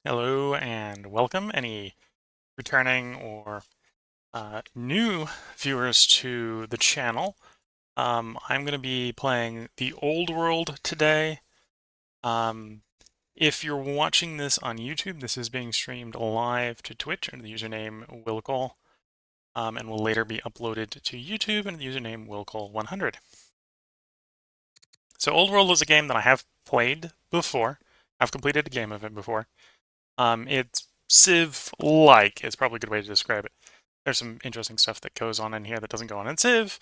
Hello and welcome, any returning or new viewers to the channel. I'm going to be playing The Old World today. If you're watching this on YouTube, this is being streamed live to Twitch under the username Willcall, and will later be uploaded to YouTube under the username Willcall100. So Old World is a game that I have played before. I've completed a game of it before. It's Civ-like is probably a good way to describe it. There's some interesting stuff that goes on in here that doesn't go on in Civ.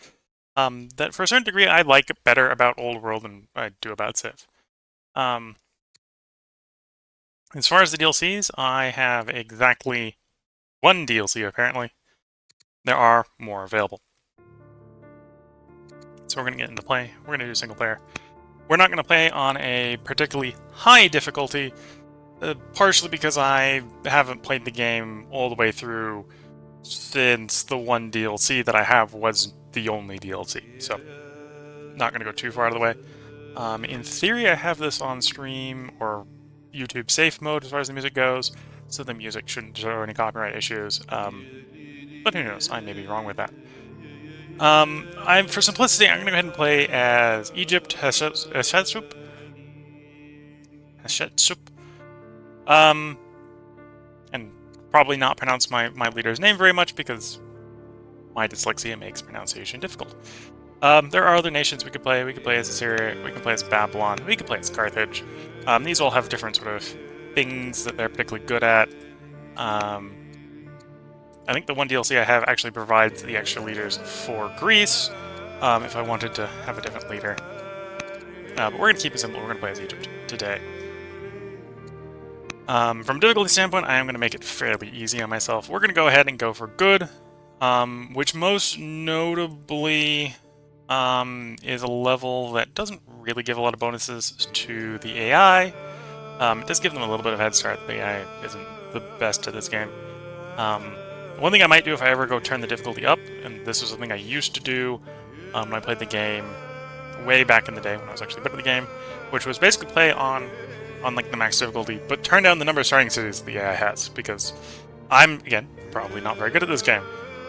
That for a certain degree I like better about Old World than I do about Civ. As far as the DLCs, I have exactly one DLC apparently. There are more available. So we're going to get into play. We're going to do single player. We're not going to play on a particularly high difficulty, partially because I haven't played the game all the way through since the one DLC that I have was the only DLC. So, not going to go too far out of the way. In theory, I have this on stream or YouTube safe mode as far as the music goes, so the music shouldn't show any copyright issues. But who knows? I may be wrong with that. For simplicity, I'm going to go ahead and play as Egypt Hatshepsut. And probably not pronounce my leader's name very much because my dyslexia makes pronunciation difficult. There are other nations we could play. We could play as Assyria, we can play as Babylon, we could play as Carthage. These all have different sort of things that they're particularly good at. I think the one DLC I have actually provides the extra leaders for Greece, if I wanted to have a different leader. But we're going to keep it simple. We're going to play as Egypt today. From difficulty standpoint, I am going to make it fairly easy on myself. We're going to go ahead and go for good, which most notably is a level that doesn't really give a lot of bonuses to the AI. It does give them a little bit of head start. The AI isn't the best at this game. One thing I might do if I ever go turn the difficulty up, and this was something I used to do when I played the game way back in the day when I was actually good at the game, which was basically play on like the max difficulty, but turn down the number of starting cities the AI has, because I'm, again, probably not very good at this game.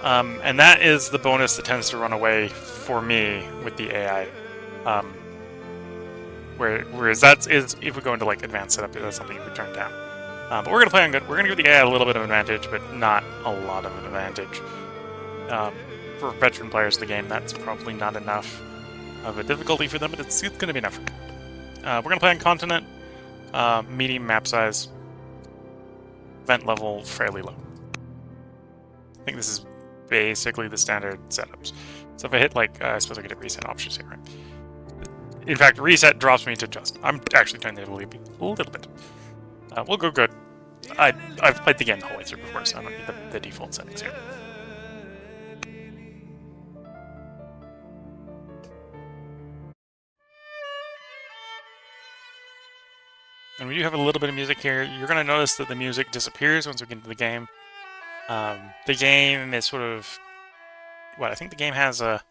And that is the bonus that tends to run away for me with the AI. Whereas that is, if we go into like advanced setup, that's something you could turn down. But we're going to play on good. We're going to give the AI a little bit of advantage, but not a lot of an advantage. For veteran players of the game, that's probably not enough of a difficulty for them, but it's going to be enough. We're going to play on continent, medium map size, event level fairly low. I think this is basically the standard setups. So if I hit, like, I suppose I could hit reset options here, right? In fact, reset drops me to just. I'm actually turning the difficulty a little bit. We'll go good. I've played the game the whole way through before, so I don't need the default settings here. And we do have a little bit of music here. You're going to notice that the music disappears once we get into the game. The game is sort of... I think the game has a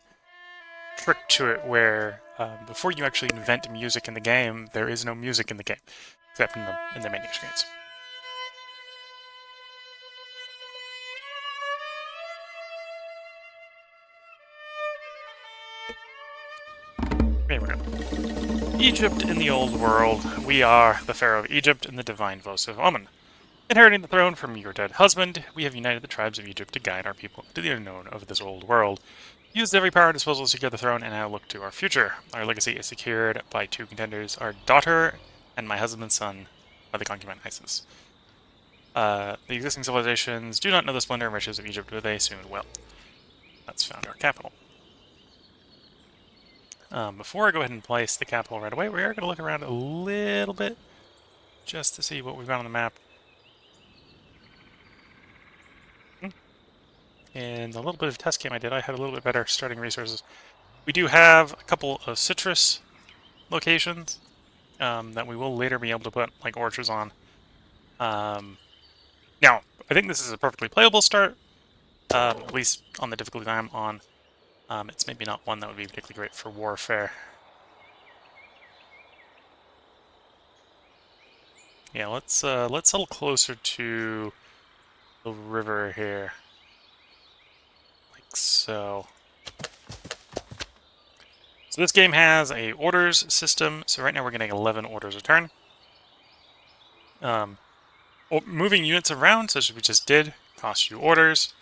trick to it where before you actually invent music in the game, there is no music in the game, except in the menu screens. Here we go. Egypt in the Old World. We are the Pharaoh of Egypt and the divine Vos of Amun. Inheriting the throne from your dead husband, we have united the tribes of Egypt to guide our people to the unknown of this old world. Used every power at disposal to secure the throne, and now look to our future. Our legacy is secured by two contenders, our daughter and my husband's son, by the concubine Isis. The existing civilizations do not know the splendor and riches of Egypt, but they soon will. Let's found our capital. Before I go ahead and place the capital right away, we are going to look around a little bit, just to see what we've got on the map. In the little bit of test game I did, I had a little bit better starting resources. We do have a couple of citrus locations that we will later be able to put like orchards on. Now, I think this is a perfectly playable start, at least on the difficulty I'm on. It's maybe not one that would be particularly great for warfare. Yeah, let's settle closer to the river here, like so. So this game has a orders system. So right now we're getting 11 orders a turn. Moving units around, such as we just did, costs you orders,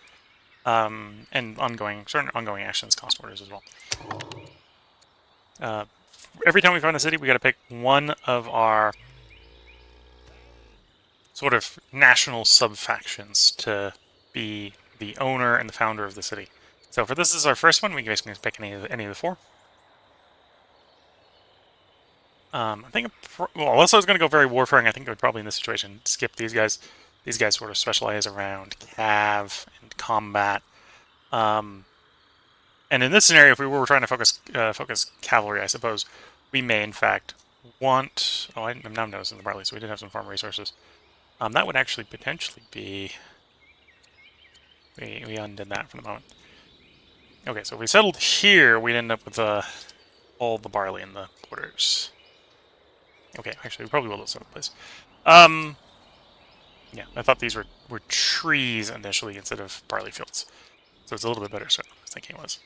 and certain ongoing actions cost orders as well. Every time we find a city, we got to pick one of our sort of national sub-factions to be the owner and the founder of the city. So for this is our first one, we can basically pick any of the four. I think, well, unless I was going to go very warfaring, I think I would probably in this situation skip these guys. These guys sort of specialize around cav and combat. And in this scenario, if we were trying to focus cavalry, I suppose we may in fact want. Oh, I'm now noticing the barley, so we did have some farm resources. That would actually potentially be. We undid that for the moment. Okay, so if we settled here, we'd end up with all the barley in the borders. Okay, actually, we probably will settle the place. Yeah, I thought these were trees initially instead of barley fields. So it's a little bit better than I was thinking it was.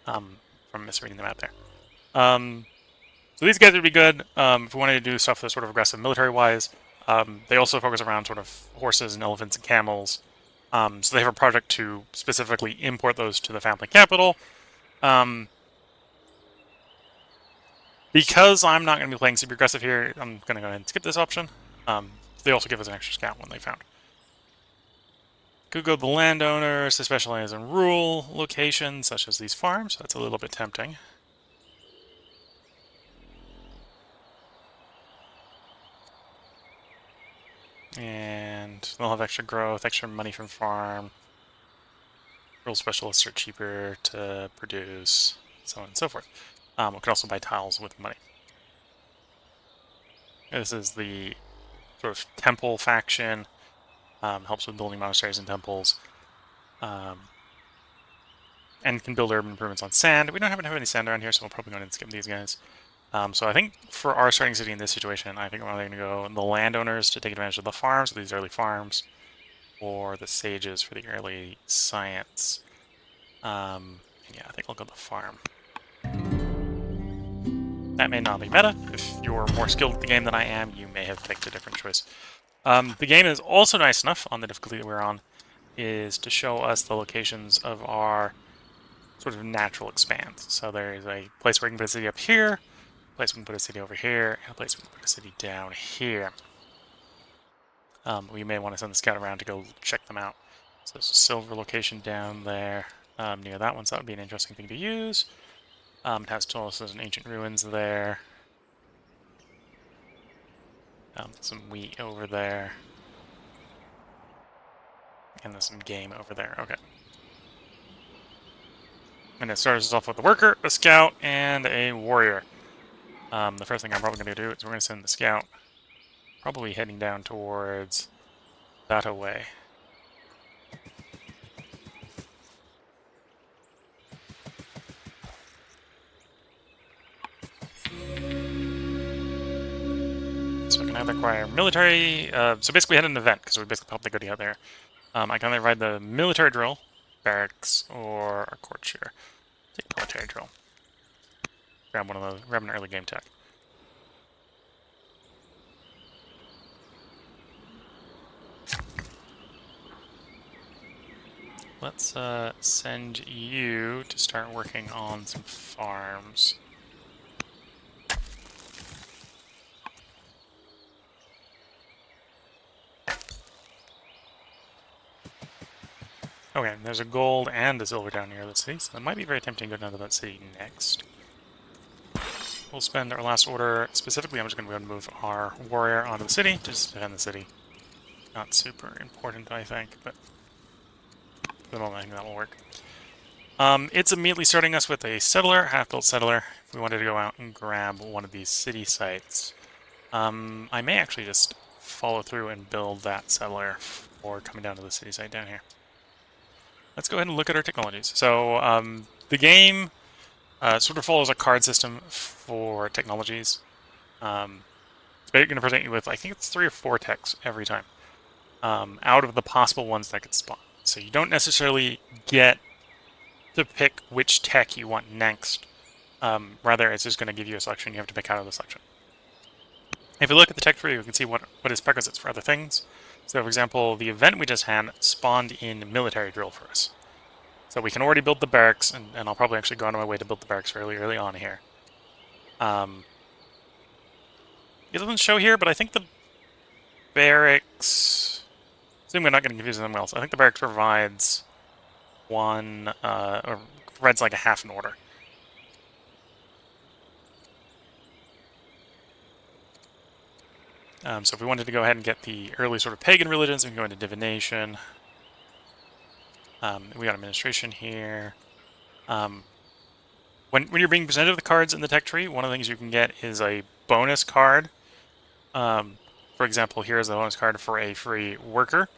From misreading the map there. So these guys would be good if we wanted to do stuff that's sort of aggressive military-wise. They also focus around sort of horses and elephants and camels. So they have a project to specifically import those to the family capital. Because I'm not going to be playing super aggressive here, I'm going to go ahead and skip this option. They also give us an extra scout when they found. Could go the landowners to specialize in rural locations, such as these farms. That's a little bit tempting. And they'll have extra growth, extra money from farm. Rural specialists are cheaper to produce, so on and so forth. We could also buy tiles with money. This is the sort of temple faction. Helps with building monasteries and temples. And can build urban improvements on sand. We don't happen to have any sand around here, so we'll probably go ahead and skip these guys. So I think for our starting city in this situation, I think we're either going to go the landowners to take advantage of the farms, these early farms, or the sages for the early science. Yeah, I think I'll go the farm. That may not be meta. If you're more skilled at the game than I am, you may have picked a different choice. The game is also nice enough, on the difficulty that we're on, is to show us the locations of our sort of natural expanse. So there's a place where we can put a city up here, a place we can put a city over here, and a place we can put a city down here. We may want to send the scout around to go check them out. So there's a silver location down there near that one, so that would be an interesting thing to use. It has Toulouse and ancient ruins there. Some wheat over there. And there's some game over there. Okay. And it starts us off with a worker, a scout, and a warrior. The first thing I'm probably going to do is we're going to send the scout probably heading down towards that way. So I can either acquire military, so basically we had an event, because we basically popped the goodie out there. I can either ride the military drill, barracks, or a courtier. Take military drill. Grab one of those, grab an early game tech. Let's send you to start working on some farms. Okay, there's a gold and a silver down near the city, so it might be very tempting to go down to that city next. We'll spend our last order, specifically I'm just going to go ahead and move our warrior onto the city, just to defend the city. Not super important, I think, but for the moment I think that will work. It's immediately starting us with a settler, half-built settler, if we wanted to go out and grab one of these city sites. I may actually just follow through and build that settler for coming down to the city site down here. Let's go ahead and look at our technologies. So the game sort of follows a card system for technologies. It's going to present you with, I think it's 3 or 4 techs every time, out of the possible ones that could spawn. So you don't necessarily get to pick which tech you want next. Rather, it's just going to give you a selection you have to pick out of the selection. If you look at the tech tree, you can see what is prerequisites for other things. So, for example, the event we just had spawned in military drill for us. So we can already build the barracks, and I'll probably actually go out of my way to build the barracks fairly early on here. It doesn't show here, but I think the barracks... Assume we're not getting confused with anyone else. I think the barracks provides one, or provides like a half an order. So if we wanted to go ahead and get the early sort of pagan religions, we can go into divination. We got administration here. When you're being presented with the cards in the tech tree, one of the things you can get is a bonus card. For example, here's a bonus card for a free worker.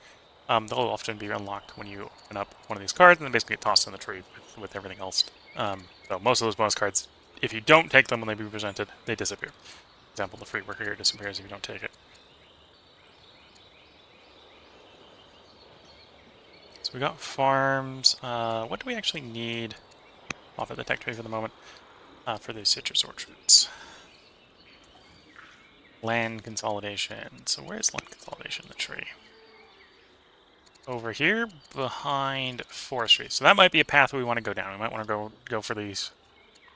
They'll often be unlocked when you open up one of these cards, and then basically get tossed in the tree with everything else. So most of those bonus cards, if you don't take them when they be presented, they disappear. For example, the free worker here disappears if you don't take it. So we got farms. What do we actually need off of the tech tree for the moment for these citrus orchards? Land consolidation. So where's land consolidation in the tree? Over here behind forestry. So that might be a path we want to go down. We might want to go for these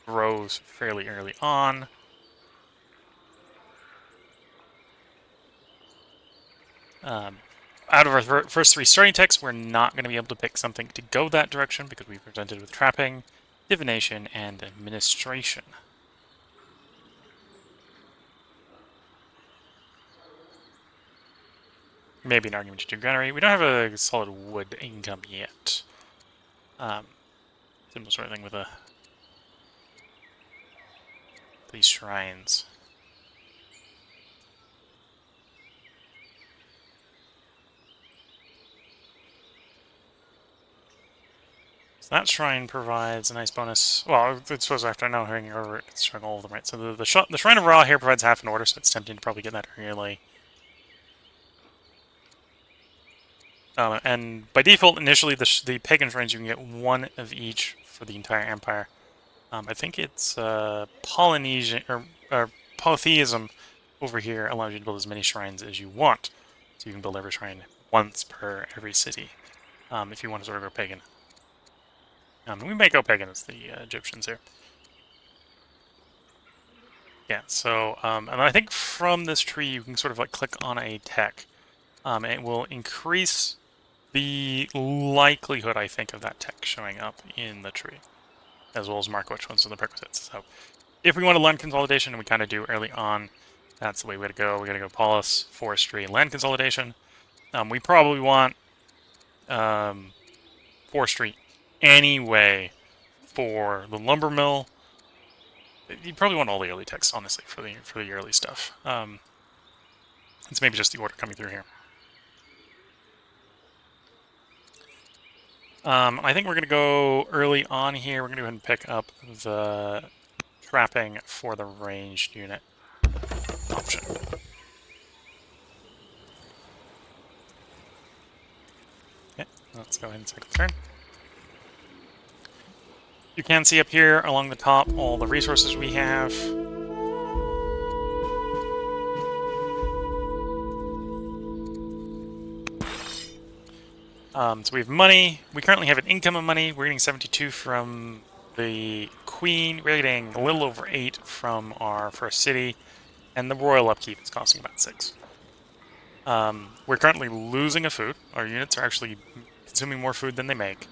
rows fairly early on. Out of our first 3 starting techs, we're not going to be able to pick something to go that direction because we presented with trapping, divination, and administration. Maybe an argument to do granary. We don't have a solid wood income yet. Similar sort of thing with these shrines. So that shrine provides a nice bonus. Well, I suppose after now hearing over it, it's showing all of them, right? So the Shrine of Ra here provides half an order, so it's tempting to probably get that early. And by default, initially, the pagan shrines, you can get 1 of each for the entire empire. I think it's Polynesian, or polytheism over here allows you to build as many shrines as you want. So you can build every shrine once per every city, if you want to sort of go pagan. We may go pagan as the Egyptians here. Yeah, so, and I think from this tree you can sort of like click on a tech. And it will increase the likelihood, I think, of that tech showing up in the tree, as well as mark which ones are the prerequisites. So if we want to land consolidation, and we kind of do early on, that's the way to go. We got to go polis, forestry, and land consolidation. We probably want forestry anyway for the lumber mill. You probably want all the early techs, honestly, for the early stuff. It's maybe just the order coming through here. I think we're going to go early on here. We're going to go ahead and pick up the trapping for the ranged unit option. Okay, let's go ahead and take the turn. You can see up here along the top all the resources we have. So we have money. We currently have an income of money. We're getting 72 from the Queen. We're getting a little over 8 from our first city. And the royal upkeep is costing about 6. We're currently losing a food. Our units are actually consuming more food than they make.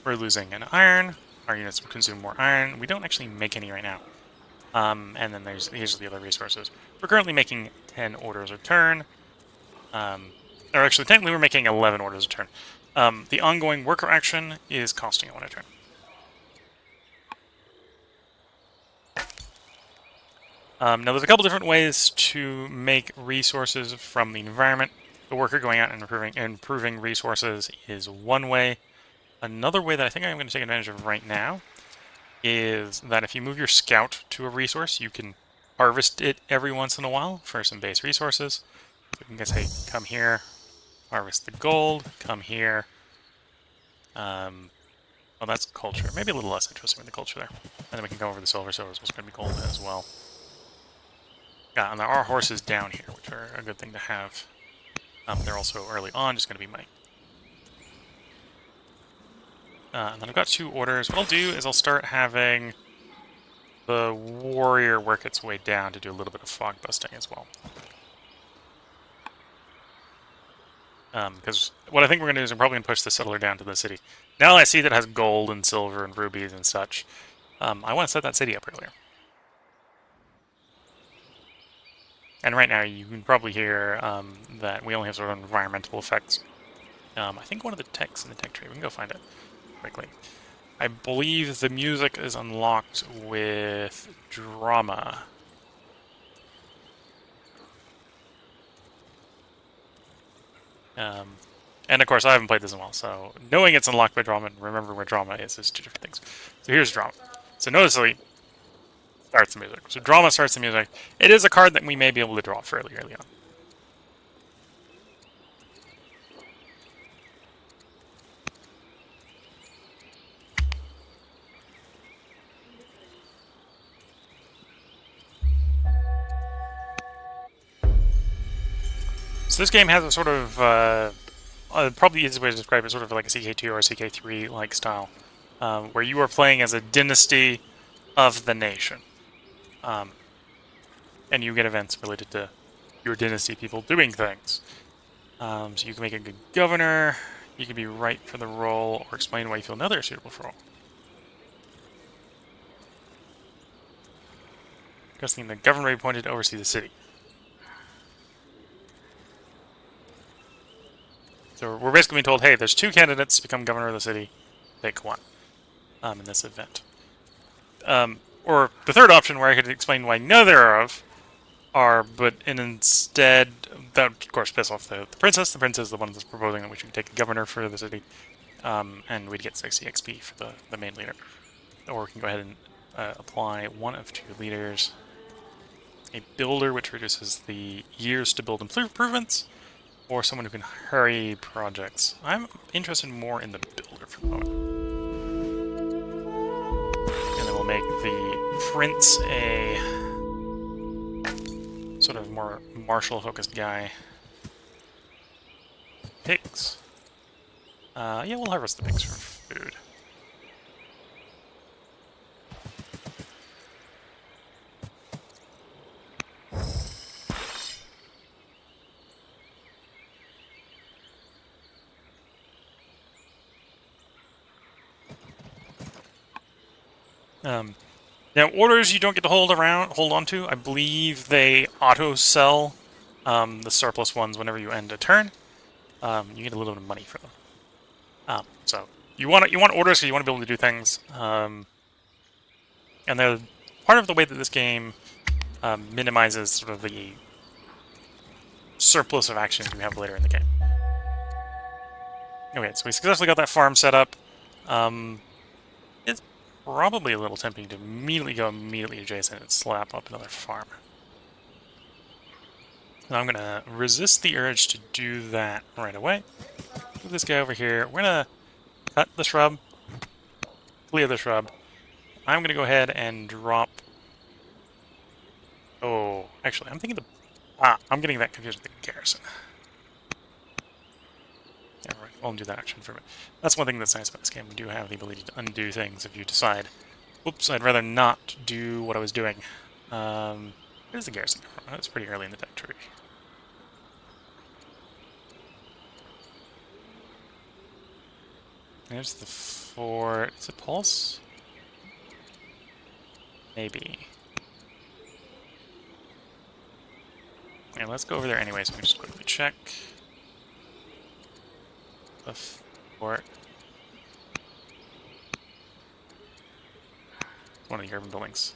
We're losing an iron. Our units will consume more iron. We don't actually make any right now. And then here's the other resources. We're currently making 10 orders a turn. Or actually, technically we're making 11 orders a turn. The ongoing worker action is costing 1 a turn. Now, there's a couple different ways to make resources from the environment. The worker going out and improving resources is one way. Another way that I think I'm going to take advantage of right now is that if you move your scout to a resource, you can harvest it every once in a while for some base resources. So we can just say, come here, harvest the gold, come here. Well, that's culture. Maybe a little less interesting with the culture there. And then we can go over the silver. Silver is going to be gold as well. Yeah, and there are horses down here, which are a good thing to have. They're also early on just going to be money. And then I've got 2 orders. What I'll do is I'll start having the warrior work its way down to do a little bit of fog busting as well. Because what I think we're going to do is I'm probably going to push the settler down to the city. Now I see that it has gold and silver and rubies and such. I want to set that city up earlier. And right now you can probably hear that we only have sort of environmental effects. I think one of the techs in the tech tree, we can go find it quickly. I believe the music is unlocked with drama. And of course, I haven't played this in a while, so knowing it's unlocked by drama and remembering where drama is 2 different things. So here's drama. So noticeably, starts the music. So drama starts the music. It is a card that we may be able to draw fairly early on. So this game has a sort of, probably the easiest way to describe it, sort of like a CK2 or a CK3-like style, where you are playing as a dynasty of the nation. And you get events related to your dynasty people doing things. So you can make a good governor, you can be right for the role, or explain why you feel another is suitable for role. Requesting the governor be appointed to oversee the city. So we're basically being told, hey, there's 2 candidates to become governor of the city. Pick one in this event. Or the third option, where I could explain why none thereof are, but instead, that would, of course, piss off the princess. The princess is the one that's proposing that we should take a governor for the city, and we'd get 60 XP for the main leader. Or we can go ahead and apply one of 2 leaders. A builder, which reduces the years to build improvements, or someone who can hurry projects. I'm interested more in the builder for the moment. And then we'll make the prince a sort of more martial-focused guy. Pigs. Yeah, we'll harvest the pigs for food. Now, orders you don't get to hold on to. I believe they auto-sell the surplus ones whenever you end a turn. You get a little bit of money for them. So you want orders because you want to be able to do things. And they're part of the way that this game minimizes sort of the surplus of actions you have later in the game. Okay, so we successfully got that farm set up. It's probably a little tempting to immediately adjacent and slap up another farm. Now I'm going to resist the urge to do that right away. Move this guy over here. We're going to cut the shrub, clear the shrub. I'm going to go ahead and drop... Oh, actually, I'm thinking I'm getting that confused with the garrison. Yeah, right, I'll undo that action for a minute. That's one thing that's nice about this game. We do have the ability to undo things if you decide, whoops, I'd rather not do what I was doing. Where's the garrison? That's pretty early in the tech tree. There's the fort. Is it Pulse? Maybe. Yeah, let's go over there anyway, so we can just quickly check. The fort. It's one of the urban buildings.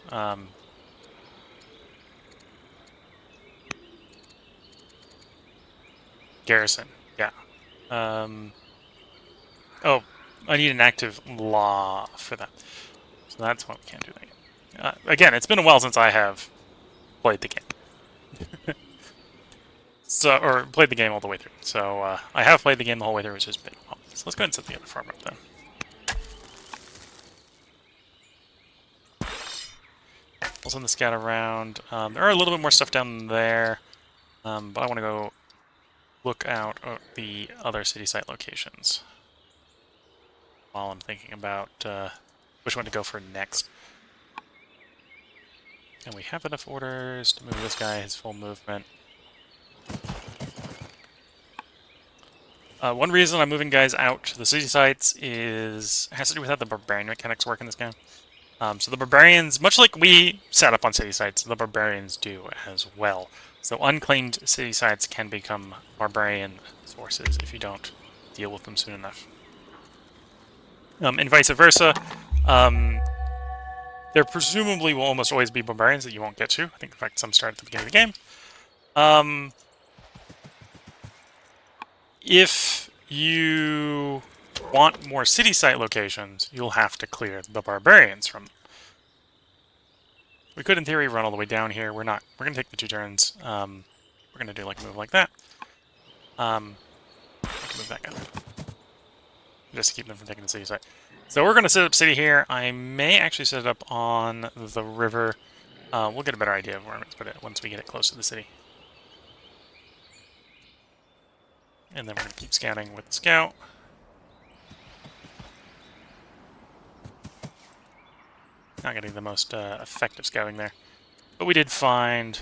Garrison, yeah. Oh, I need an active law for that. So that's why we can't do that yet. Again, it's been a while since I have played the game. So, or played the game all the way through. So I have played the game the whole way through, which has been well. So let's go ahead and set the other farm up then. We'll send the scout around. There are a little bit more stuff down there, but I want to go look out at the other city site locations while I'm thinking about which one to go for next. And we have enough orders to move this guy his full movement. One reason I'm moving guys out to the city sites has to do with how the barbarian mechanics work in this game. So the barbarians, much like we set up on city sites, the barbarians do as well. So unclaimed city sites can become barbarian sources if you don't deal with them soon enough. And vice versa. There presumably will almost always be barbarians that you won't get to. I think, in fact, some start at the beginning of the game. If you want more city site locations, you'll have to clear the barbarians from them. We could, in theory, run all the way down here. We're not. We're going to take the 2 turns. We're going to do like a move like that. I can move that guy. Just to keep them from taking the city site. So we're going to set up city here. I may actually set it up on the river. We'll get a better idea of where I'm going to put it once we get it close to the city. And then we're going to keep scouting with the scout. Not getting the most effective scouting there. But we did find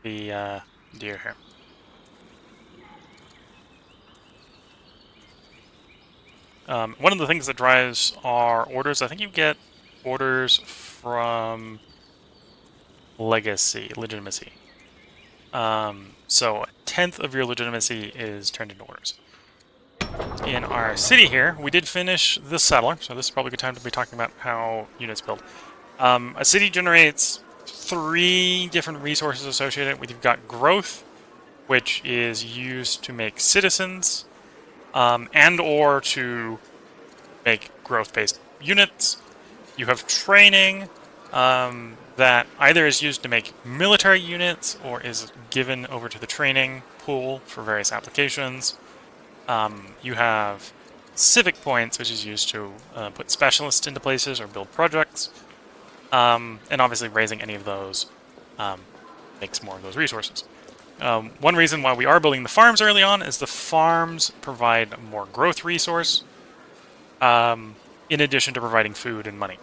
the deer here. One of the things that drives our orders, I think you get orders from legitimacy. So a 10th of your legitimacy is turned into orders. In our city here, we did finish the settler, so this is probably a good time to be talking about how units build. A city generates 3 different resources associated with. You've got growth, which is used to make citizens, and or to make growth-based units. You have training, that either is used to make military units or is given over to the training pool for various applications. You have civic points, which is used to put specialists into places or build projects. And obviously raising any of those makes more of those resources. One reason why we are building the farms early on is the farms provide more growth resource, in addition to providing food and money.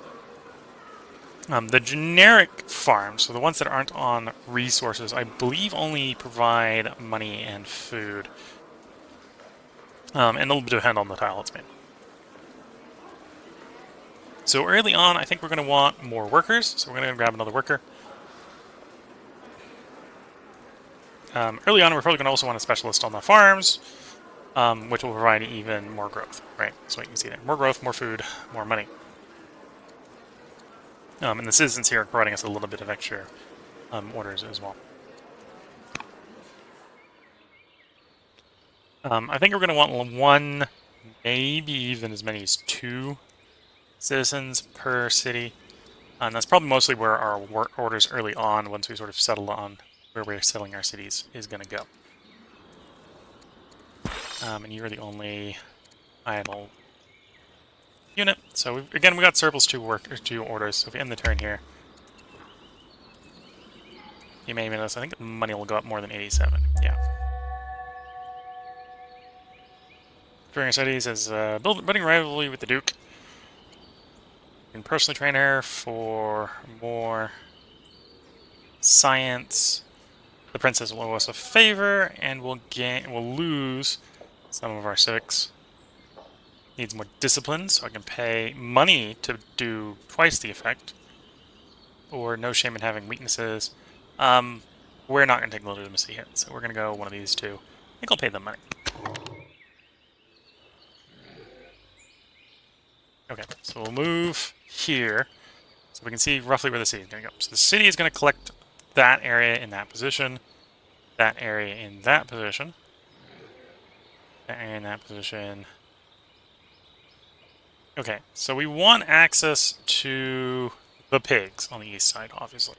The generic farms, so the ones that aren't on resources, I believe only provide money and food. And it'll depend on the tile it's made. So early on, I think we're going to want more workers, so we're going to grab another worker. Early on, we're probably going to also want a specialist on the farms, which will provide even more growth, right? So you can see there, more growth, more food, more money. And the citizens here are providing us a little bit of extra orders as well. I think we're going to want 1, maybe even as many as 2 citizens per city. And that's probably mostly where our orders early on, once we sort of settle on where we're settling our cities, is going to go. And you're the only idle unit. So again, we got surplus 2 orders. So if we end the turn here, you may notice I think the money will go up more than 87. Yeah. During our studies as building rivalry with the Duke. You can personally train her for more science. The princess will owe us a favor, and we'll lose some of our civics. Needs more discipline, so I can pay money to do twice the effect. Or no shame in having weaknesses. We're not going to take legitimacy hit, so we're going to go one of these 2. I think I'll pay them money. Okay, so we'll move here, so we can see roughly where the city is going to go. So the city is going to collect that area in that position, that area in that position, that area in that position. Okay, so we want access to the pigs on the east side, obviously.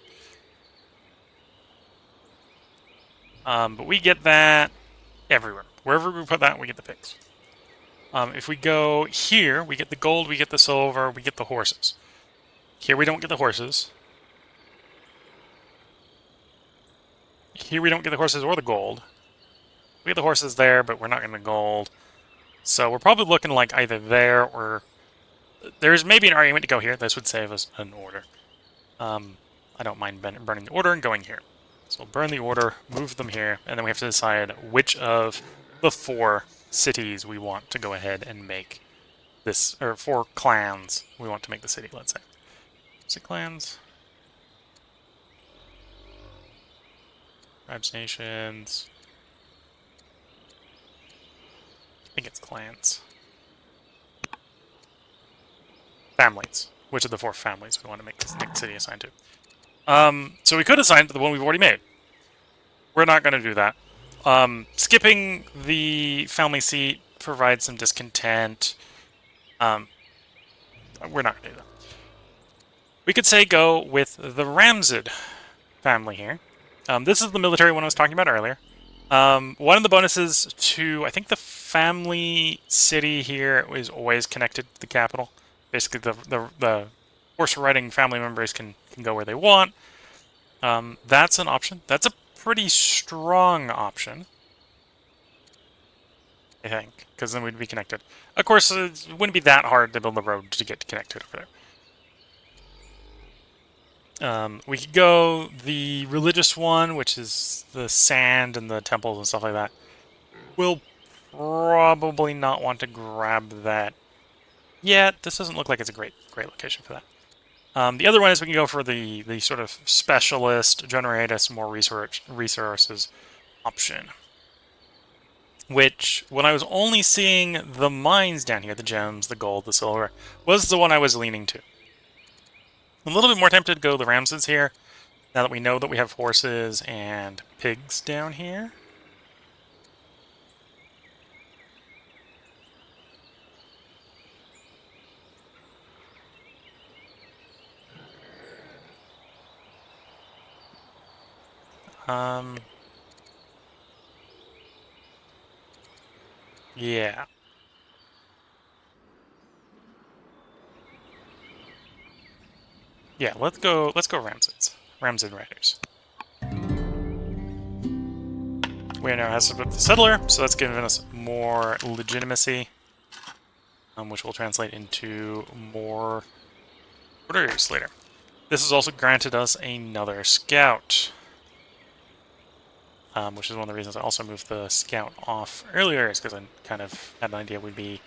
But we get that everywhere. Wherever we put that, we get the pigs. If we go here, we get the gold, we get the silver, we get the horses. Here we don't get the horses. Here we don't get the horses or the gold. We get the horses there, but we're not getting the gold. So we're probably looking like either there or... There's maybe an argument to go here. This would save us an order. I don't mind burning the order and going here. So we'll burn the order, move them here, and then we have to decide which of the 4 cities we want to go ahead and make this, or 4 clans we want to make the city, let's say. Is it clans? Tribes, nations. I think it's clans. Families. Which of the 4 families we want to make this city assigned to? So we could assign to the one we've already made. We're not going to do that. Skipping the family seat provides some discontent. We're not going to do that. We could say go with the Ramsed family here. This is the military one I was talking about earlier. One of the bonuses to, I think the family city here is always connected to the capital. Basically, the horse-riding family members can go where they want. That's an option. That's a pretty strong option, I think, because then we'd be connected. Of course, it wouldn't be that hard to build a road to get connected over there. We could go the religious one, which is the sand and the temples and stuff like that. We'll probably not want to grab that yet. This doesn't look like it's a great location for that. The other one is we can go for the sort of specialist, generate us more resources option. Which, when I was only seeing the mines down here, the gems, the gold, the silver, was the one I was leaning to. I'm a little bit more tempted to go the Ramses here, now that we know that we have horses and pigs down here. Yeah. Yeah, let's go Ramses. Ramses Riders. We now has the settler, so that's giving us more legitimacy, which will translate into more orders later. This has also granted us another scout, which is one of the reasons I also moved the scout off earlier, is because I kind of had an idea we'd be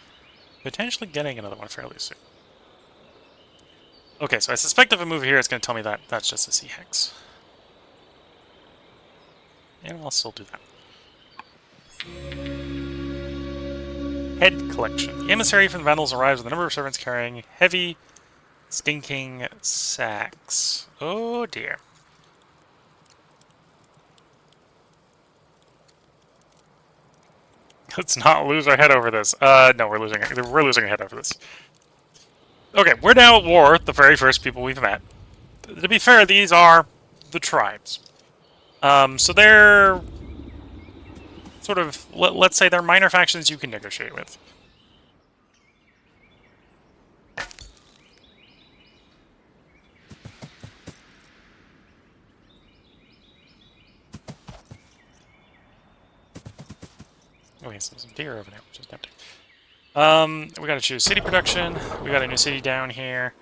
potentially getting another one fairly soon. Okay, so I suspect if I move here, it's going to tell me that that's just a sea hex. And I'll still do that. Head collection. The emissary from the Vandals arrives with a number of servants carrying heavy, stinking sacks. Oh dear. Let's not lose our head over this. No, we're losing our head over this. Okay, we're now at war with the very first people we've met. To be fair, these are the tribes. So they're sort of, let's say they're minor factions you can negotiate with. Okay, so some deer over there, which is tempting. We gotta choose city production. We got a new city down here.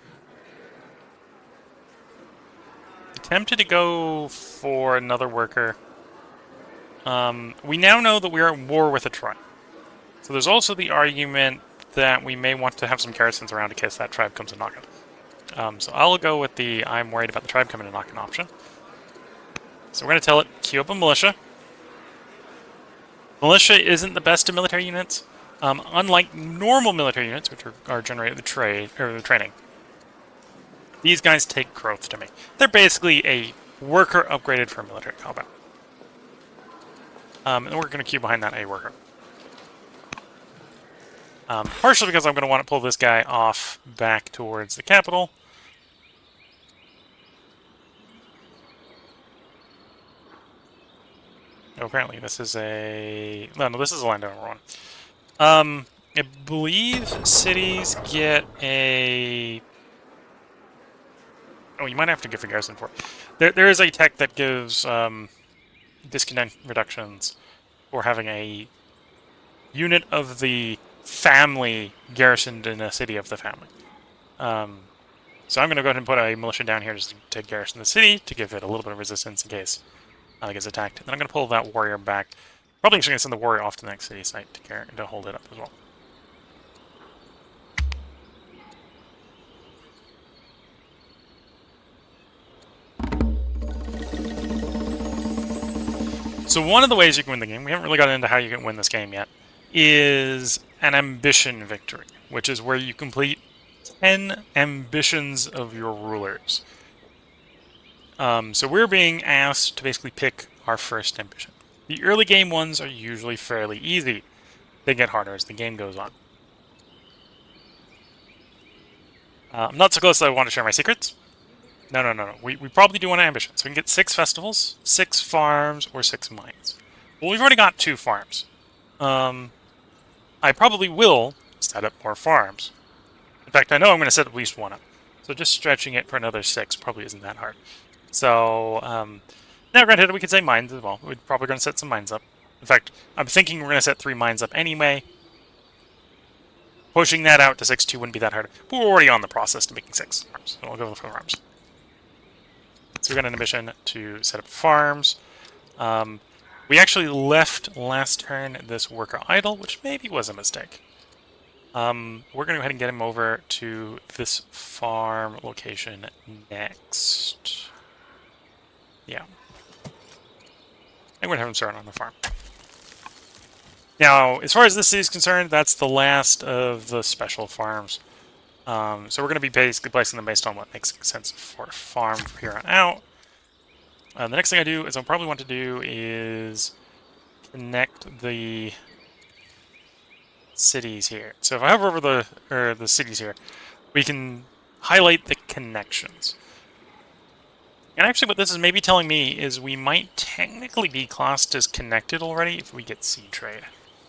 Tempted to go for another worker. We now know that we are at war with a tribe. So there's also the argument that we may want to have some garrisons around in case that tribe comes and knocking. So I'll go with the I'm worried about the tribe coming and knocking option. So we're going to tell it, queue up a militia. Militia isn't the best of military units. Unlike normal military units, which are generated the training, these guys take growth to me. They're basically a worker upgraded for military combat. And we're going to queue behind that a worker. Partially because I'm going to want to pull this guy off back towards the capital. Oh, apparently this is a... No, this is a landowner one. I believe cities get a... Oh, you might have to give a garrison for it. There is a tech that gives disconnect reductions for having a unit of the family garrisoned in a city of the family. So I'm going to go ahead and put a militia down here just to garrison the city, to give it a little bit of resistance in case it gets attacked. And then I'm going to pull that warrior back. Probably just going to send the warrior off to the next city site to hold it up as well. So one of the ways you can win the game, we haven't really gotten into how you can win this game yet, is an ambition victory, which is where you complete 10 ambitions of your rulers. So we're being asked to basically pick our first ambition. The early game ones are usually fairly easy. They get harder as the game goes on. I'm not so close that I want to share my secrets. No. We probably do want an ambition. So we can get 6 festivals, 6 farms, or 6 mines. Well, we've already got 2 farms. I probably will set up more farms. In fact, I know I'm going to set at least 1 up. So just stretching it for another 6 probably isn't that hard. So, now granted, we could say mines as well. We're probably going to set some mines up. In fact, I'm thinking we're going to set 3 mines up anyway. Pushing that out to 6-2 wouldn't be that hard. But we're already on the process to making 6 farms. So I'll go for farms. So we got an ambition to set up farms. We actually left last turn this worker idle, which maybe was a mistake. We're going to go ahead and get him over to this farm location next. Yeah. I'm going to have him start on the farm. Now, as far as this city is concerned, that's the last of the special farms. So we're going to be basically placing them based on what makes sense for a farm from here on out. The next thing I do is I'll probably want to do is connect the cities here. So if I hover over the cities here, we can highlight the connections. And actually what this is maybe telling me is we might technically be classed as connected already if we get sea trade.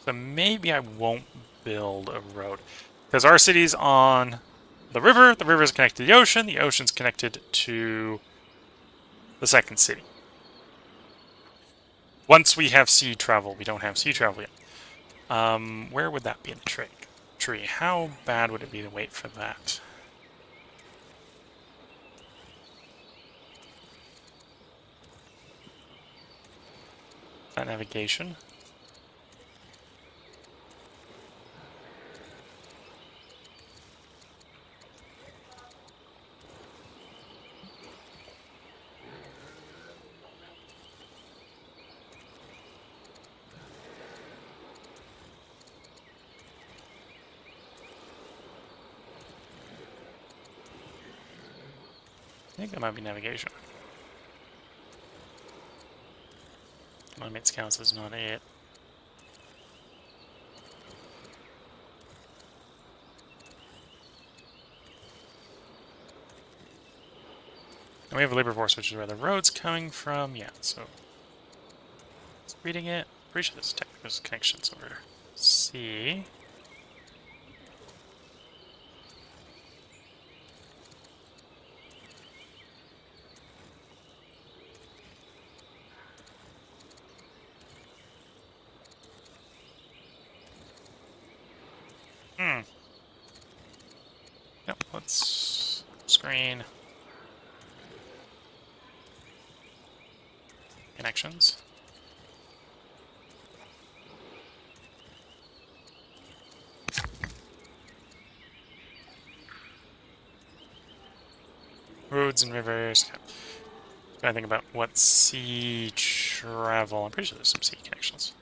So maybe I won't build a road. Because our city's on the river is connected to the ocean's connected to the second city. Once we have sea travel, we don't have sea travel yet. Where would that be in the tree? How bad would it be to wait for that? That navigation. I think that might be navigation. Climate scouts is not it. And we have a labor force, which is where the road's coming from. Yeah, so it's reading it. Pretty sure there's technical connections over C. Yep, let's screen connections. Roads and rivers. Gotta think about what sea travel. I'm pretty sure there's some sea connections.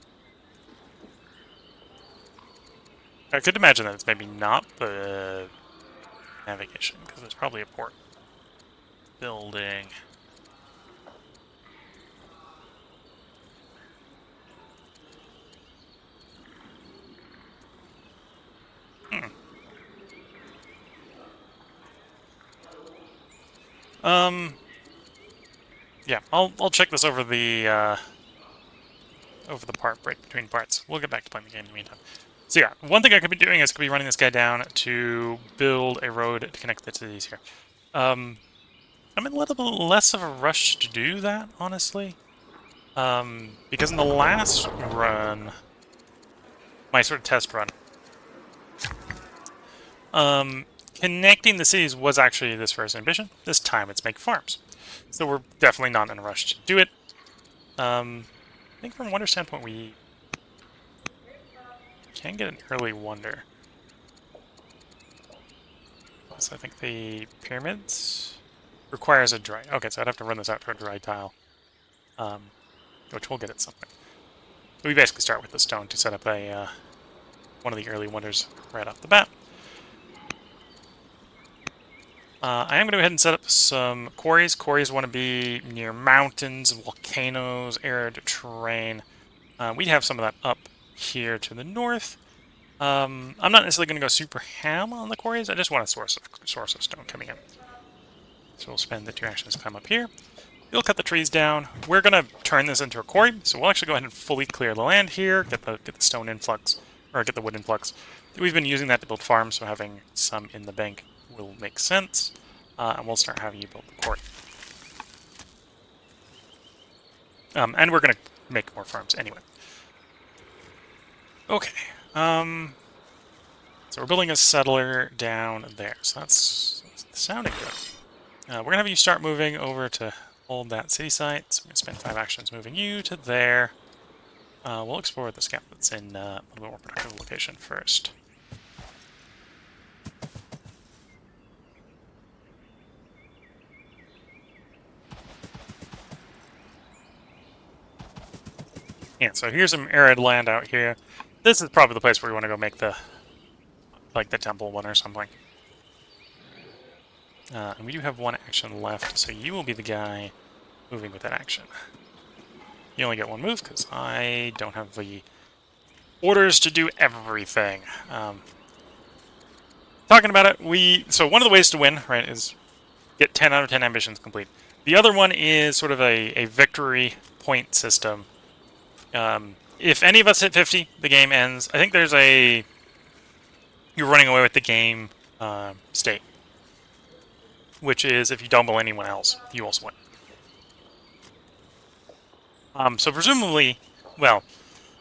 I could imagine that it's maybe not the navigation, because there's probably a port building. Yeah, I'll check this over the over the part break between parts. We'll get back to playing the game in the meantime. So yeah, one thing I could be doing is could be running this guy down to build a road to connect the cities here. I'm in a little bit less of a rush to do that, honestly. Because in the last run, my sort of test run, connecting the cities was actually this first ambition. This time it's make farms. So we're definitely not in a rush to do it. I think from Wonder standpoint, we can get an early Wonder. So I think the pyramids requires a dry. Okay, so I'd have to run this out to a dry tile, which we'll get at some point. So we basically start with the stone to set up a one of the early Wonders right off the bat. I am going to go ahead and set up some quarries. Quarries want to be near mountains, volcanoes, arid terrain. We have some of that up here to the north. I'm not necessarily going to go super ham on the quarries. I just want a source of stone coming in. So we'll spend the 2 actions to climb up here. You'll cut the trees down. We're going to turn this into a quarry, so we'll actually go ahead and fully clear the land here, get the stone influx, or get the wood influx. We've been using that to build farms, so having some in the bank will make sense. And we'll start having you build the quarry. And we're going to make more farms anyway. Okay. So we're building a settler down there. So that's sounding good. We're going to have you start moving over to hold that city site. So I'm going to spend 5 actions moving you to there. We'll explore this gap that's in a little bit more productive location first. Yeah, so here's some arid land out here. This is probably the place where we want to go make the temple one or something. And we do have 1 action left, so you will be the guy moving with that action. You only get 1 move because I don't have the orders to do everything. Talking about it, so one of the ways to win, right, is get 10 out of 10 ambitions complete. The other one is sort of a victory point system. If any of us hit 50, the game ends. I think there's you're running away with the game state, which is if you double anyone else, you also win. So presumably, well,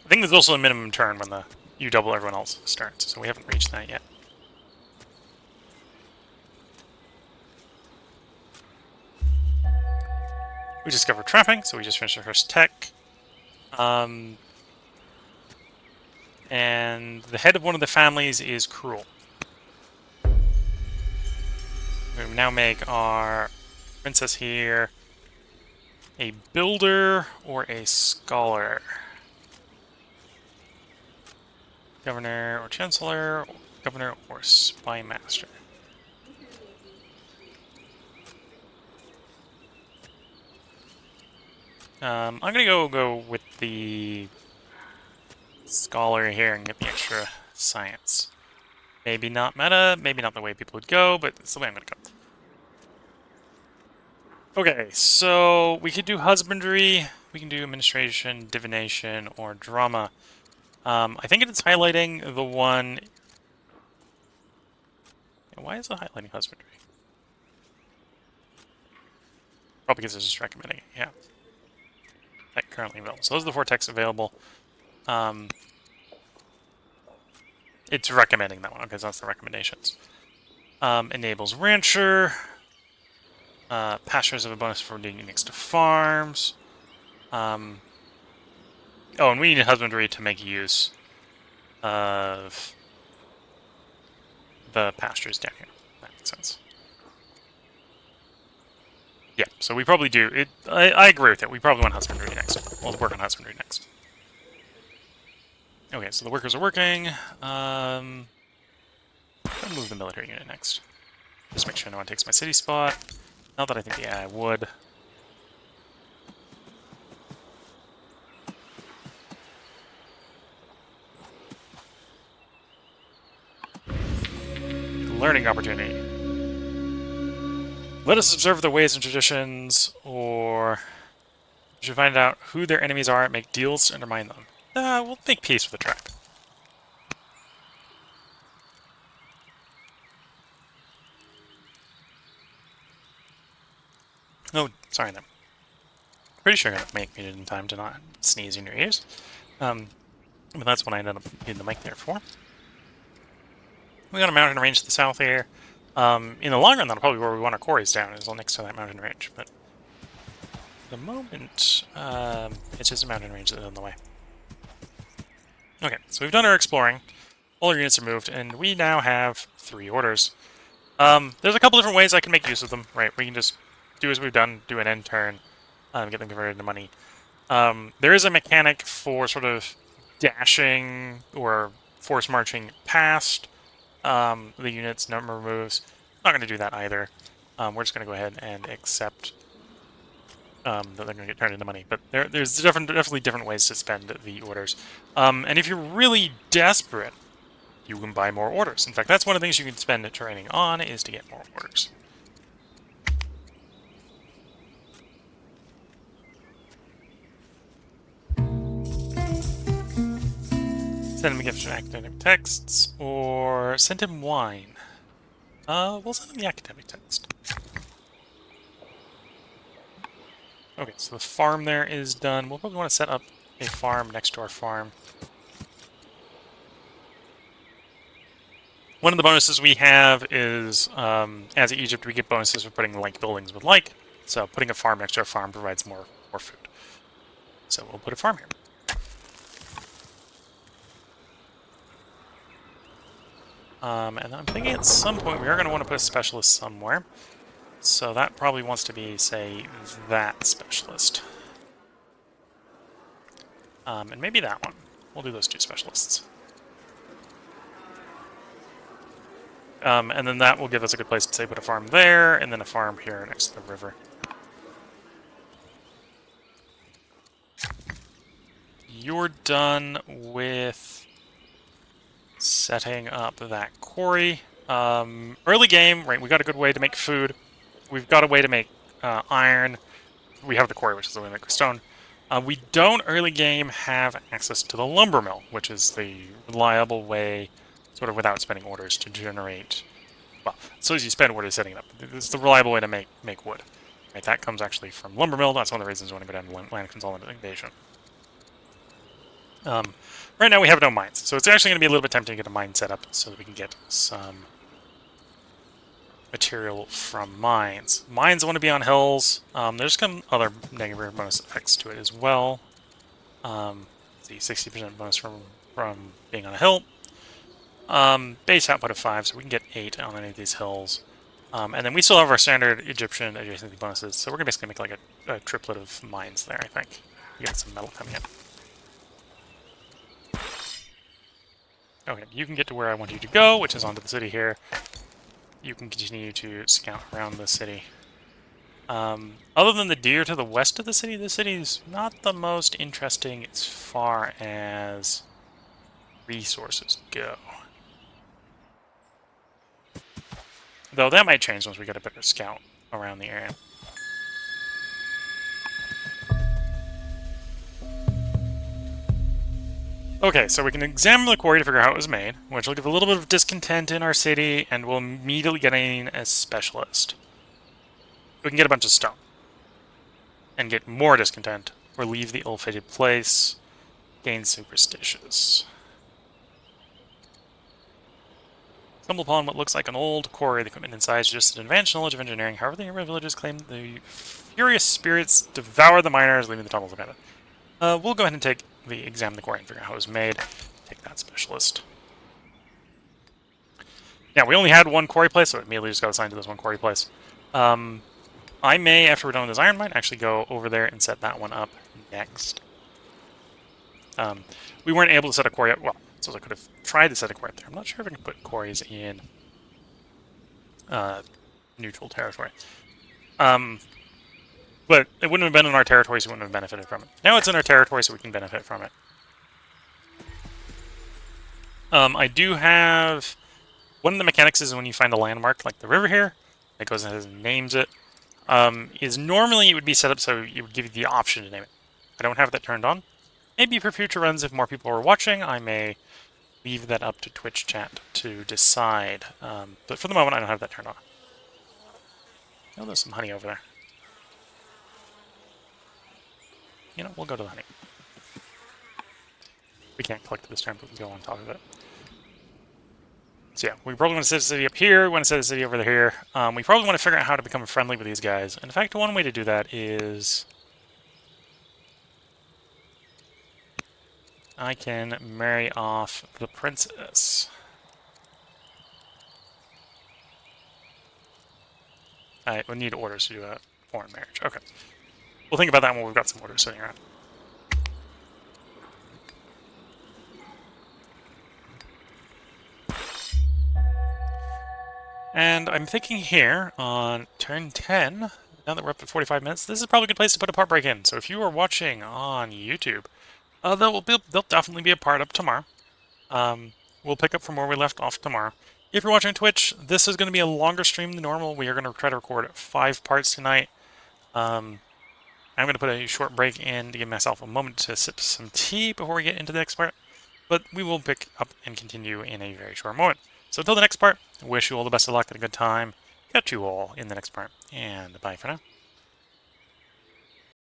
I think there's also a minimum turn when you double everyone else starts, so we haven't reached that yet. We discovered trapping, so we just finished our first tech. And the head of one of the families is cruel. We now make our princess here a builder or a scholar. Governor or chancellor, governor or spy master. I'm gonna go with the scholar here and get the extra science. Maybe not meta, maybe not the way people would go, but it's the way I'm gonna go. Okay, so we could do husbandry, we can do administration, divination, or drama. I think it's highlighting the one... Why is it highlighting husbandry? Probably because it's just recommending it, yeah. Tech currently available. So those are the 4 techs available. It's recommending that one, because that's the recommendations. Enables rancher. Pastures have a bonus for being next to farms. Oh, and we need husbandry to make use of the pastures down here. That makes sense. Yeah, so we probably do. I agree with it. We probably want husbandry next. We'll work on husbandry next. Okay, so the workers are working. I'll move the military unit next. Just make sure no one takes my city spot. Not that I think, yeah, I would. Learning opportunity. Let us observe the ways and traditions, or You should find out who their enemies are and make deals to undermine them. We'll make peace with the tribe. Oh, sorry, then. Pretty sure I'm going to make it in time to not sneeze in your ears. But that's what I ended up getting the mic there for. We got a mountain range to the south here. In the long run, that'll probably be where we want our quarries down, is next to that mountain range. But at the moment, it's just a mountain range that's in the way. Okay, so we've done our exploring. All our units are moved, and we now have 3 orders. There's a couple different ways I can make use of them, right? We can just do as we've done, do an end turn, get them converted into money. There is a mechanic for sort of dashing or force marching past the unit's number of moves. Not going to do that either. We're just going to go ahead and accept that they're going to get turned into money. But there's definitely different ways to spend the orders. And if you're really desperate, you can buy more orders. In fact, that's one of the things you can spend training on, is to get more orders. Send him a gift of academic texts, or send him wine. We'll send him the academic text. Okay, so the farm there is done. We'll probably want to set up a farm next to our farm. One of the bonuses we have is, as Egypt, we get bonuses for putting like buildings with like. So putting a farm next to our farm provides more food. So we'll put a farm here. And I'm thinking at some point we are going to want to put a specialist somewhere. So that probably wants to be, say, that specialist. And maybe that one. We'll do those 2 specialists. And then that will give us a good place to, say, put a farm there, and then a farm here next to the river. You're done with setting up that quarry. Early game, right, we got a good way to make food. We've got a way to make iron. We have the quarry, which is the way to make stone. We don't early game have access to the lumber mill, which is the reliable way, sort of without spending orders, to generate. Well, so as you spend orders setting it up, it's the reliable way to make wood. Right, that comes actually from lumber mill. That's one of the reasons we want to go down to land consolidation. Right now we have no mines, so it's actually going to be a little bit tempting to get a mine set up so that we can get some material from mines. Mines want to be on hills. There's some other negative bonus effects to it as well. The 60% bonus from being on a hill. Base output of 5, so we can get 8 on any of these hills. And then we still have our standard Egyptian adjacency bonuses, so we're going to basically make like a triplet of mines there, I think. We get some metal coming in. Okay, you can get to where I want you to go, which is onto the city here. You can continue to scout around the city. Other than the deer to the west of the city's not the most interesting as far as resources go. Though that might change once we get a better scout around the area. Okay, so we can examine the quarry to figure out how it was made, which will give a little bit of discontent in our city, and we'll immediately get in a specialist. We can get a bunch of stone. And get more discontent, or leave the ill-fated place, gain superstitious. Stumble upon what looks like an old quarry. The equipment inside is just an advanced knowledge of engineering. However, the nearby villagers claim the furious spirits devour the miners, leaving the tunnels abandoned. We'll go ahead and examine the quarry and figure out how it was made. Take that specialist. Yeah, we only had one quarry place, so it immediately just got assigned to this one quarry place. I may, after we're done with this iron mine, actually go over there and set that one up next. We weren't able to set a quarry up. Well, so I could have tried to set a quarry up there. I'm not sure if I can put quarries in neutral territory. But it wouldn't have been in our territory, so we wouldn't have benefited from it. Now it's in our territory, so we can benefit from it. I do have... One of the mechanics is when you find a landmark, like the river here, that goes ahead and names it, is normally it would be set up so it would give you the option to name it. I don't have that turned on. Maybe for future runs, if more people are watching, I may leave that up to Twitch chat to decide. But for the moment, I don't have that turned on. Oh, there's some honey over there. You know, we'll go to the honey. We can't collect it this time, but we can go on top of it. So yeah, we probably want to set the city up here, we want to set the city over here. We probably want to figure out how to become friendly with these guys. In fact, one way to do that is... I can marry off the princess. I would need orders to do a foreign marriage. Okay. We'll think about that when we've got some orders sitting around. And I'm thinking here on turn 10, now that we're up to 45 minutes, this is probably a good place to put a part break in. So if you are watching on YouTube, they'll definitely be a part up tomorrow. We'll pick up from where we left off tomorrow. If you're watching Twitch, this is going to be a longer stream than normal. We are going to try to record 5 parts tonight. I'm going to put a short break in to give myself a moment to sip some tea before we get into the next part. But we will pick up and continue in a very short moment. So until the next part, wish you all the best of luck and a good time. Catch you all in the next part, and bye for now.